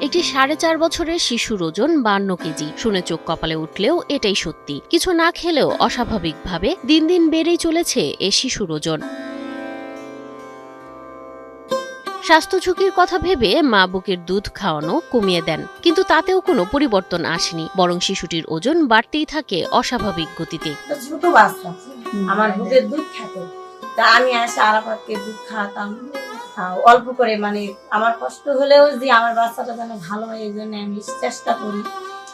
একটি 4.5 বছরের শিশুর ওজন 52 কেজি। শুনে চোখ কপালে উঠলেও এটাই সত্যি। কিছু না খেলেও অস্বাভাবিকভাবে দিন দিন বেড়েই চলেছে এ শিশুর ওজন। স্বাস্থ্য ঝুঁকির কথা ভেবে মা বুকের দুধ খাওয়ানো কমিয়ে দেন, কিন্তু তাতেও কোনো পরিবর্তন আসেনি, বরং শিশুটির ওজন বাড়তেই থাকে অস্বাভাবিক গতিতে। ছোট বাচ্চা আমার বুকের দুধ খেত, তা আমি আসে আরাফাতকে দুধ খাওয়াতাম অল্প করে, মানে আমার কষ্ট হলেও যে আমার বাচ্চাটা যেন ভালো হয় এই জন্য আমি চেষ্টা করি।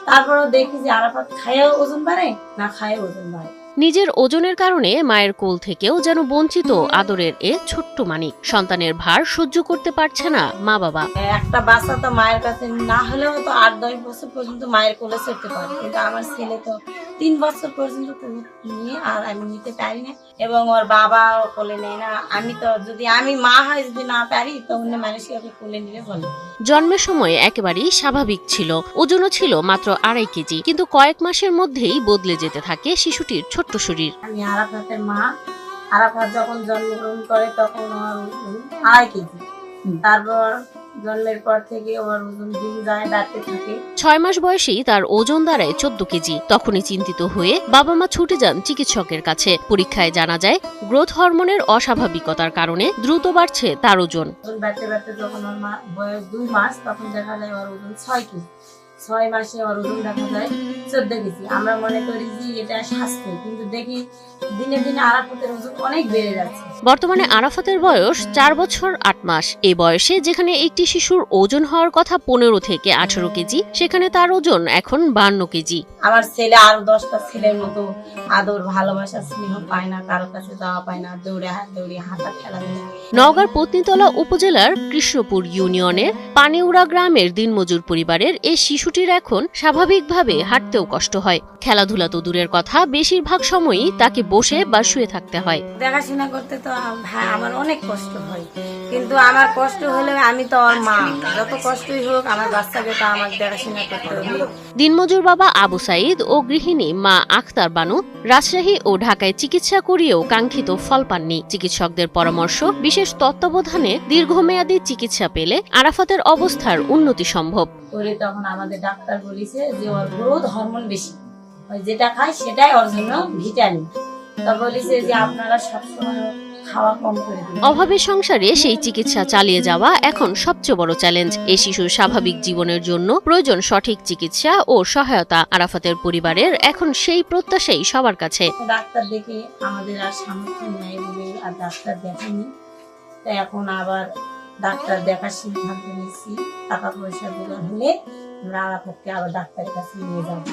তারপরেও দেখি যে আরাফাত খায়ও ওজন বাড়ে, না খায়ও ওজন বাড়ে। নিজের ওজনের কারণে মায়ের কোল থেকেও যেন বঞ্চিত আদরের এ ছোট্ট মানিক। সন্তানের ভার সহ্য করতে পারছে না মা বাবা। একটা বাচ্চা তো মায়ের কাছে না হলেও তো 8-10 বছর পর্যন্ত মায়ের কোলে চড়তে পারে, কিন্তু আমার ছেলে তো 3 বছর পর্যন্ত কোলে নিয়ে আর আমি নিতে পারি না, এবং ওর বাবা কোলে নেয় না। আমি তো যদি আমি মা হয় যদি না পারি তো অন্য মানুষকে ওকে কোলে নিলে বলে। জন্মের সময় একেবারেই স্বাভাবিক ছিল, ওজনও ছিল মাত্র 2.5 কেজি, কিন্তু কয়েক মাসের মধ্যেই বদলে যেতে থাকে শিশুটির ছোট্ট শরীর। আমি আরাফাতের মা। আরাফাত যখন জন্মগ্রহণ করে তখন ওর ওজন 2.5 কেজি। তারপর জন্মের পর থেকে ওর ওজন দিন যায় বাড়তে থাকে। 6 মাস বয়সেই তার ওজন দাঁড়ায় 14 কেজি। তখনই চিন্তিত হয়ে বাবা মা ছুটে যান চিকিৎসকের কাছে। পরীক্ষায় জানা যায় গ্রোথ হরমোনের অস্বাভাবিকতার কারণে দ্রুত বাড়ছে তার ওজন। বাড়তে বাড়তে যখন ওর বয়স 2 মাস তখন দেখা যায় ওর ওজন 6 কেজি। 6 মাসে ওর ওজন দেখা যায় 14 কেজি। আমরা মনে করি যে এটা স্বাস্থ্য, কিন্তু দেখি দিনে দিনে আরাফাতের ওজন অনেক বেড়ে যাচ্ছে। বর্তমানে আরাফাতের বয়স 4 বছর 8 মাস। এই বয়সে যেখানে একটি শিশুর ওজন হওয়ার কথা 15 থেকে 18 কেজি, সেখানে তার ওজন এখন 52 কেজি। আমার ছেলে আরো 10টা ছেলের মতো আদর ভালোবাসা স্নেহ পায় না, কারো কাছে যাওয়া পায় না, দৌড়ে হাঁটা খেলাধুলা। নওগাঁর পত্নীতলা উপজেলার কৃষ্ণপুর ইউনিয়নের পানিউড়া গ্রামের দিনমজুর পরিবারের এই শিশুটির এখন স্বাভাবিকভাবে হাঁটতেও কষ্ট হয়। খেলাধুলা তো দূরের কথা, বেশিরভাগ সময়ই তাকে বসে বা শুয়ে থাকতে হয়। দেখাশোনা করতে তো আমার অনেক কষ্ট হয়, কিন্তু আমার কষ্ট হলে আমি তো ওর মা, যত কষ্টই হোক আমার বাচ্চাকে তো আমার দেখাশোনা করতে হবে। দিনমজুর বাবা আবু সাইদ ও গৃহিণী মা আখতার বানু রাজশাহী ও ঢাকায় চিকিৎসা করিয়েও কাঙ্ক্ষিত ফল পাননি। চিকিৎসকদের পরামর্শ, বিশেষ তত্ত্বাবধানে দীর্ঘমেয়াদী চিকিৎসা পেলে আরাফাতের অবস্থার উন্নতি সম্ভব। পরে তখন আমাদের ডাক্তার বলেছে যে ওর গ্রোথ হরমোন বেশি, ওই যেটা খায় সেটাই ওর জন্য ভিটামিন। তা বলেছে যে আপনারা সবসময় খাওয়া কম করে দিন। অভাবের সংসারে সেই চিকিৎসা চালিয়ে যাওয়া এখন সবচেয়ে বড় চ্যালেঞ্জ। এই শিশুর স্বাভাবিক জীবনের জন্য প্রয়োজন সঠিক চিকিৎসা ও সহায়তা। আরাফাতের পরিবারের এখন সেই প্রত্যাশাই সবার কাছে। ডাক্তার দেখে আমাদের আর সামর্থ্য নেই বলে আর ডাক্তার দেখাইনি, তাই এখন আবার ডাক্তার দেখার সিদ্ধান্ত নিয়েছি। টাকা পয়সা জোগাড় হলে আমরা আরাফাতকে আবার ডাক্তারের কাছে নিয়ে যাবো।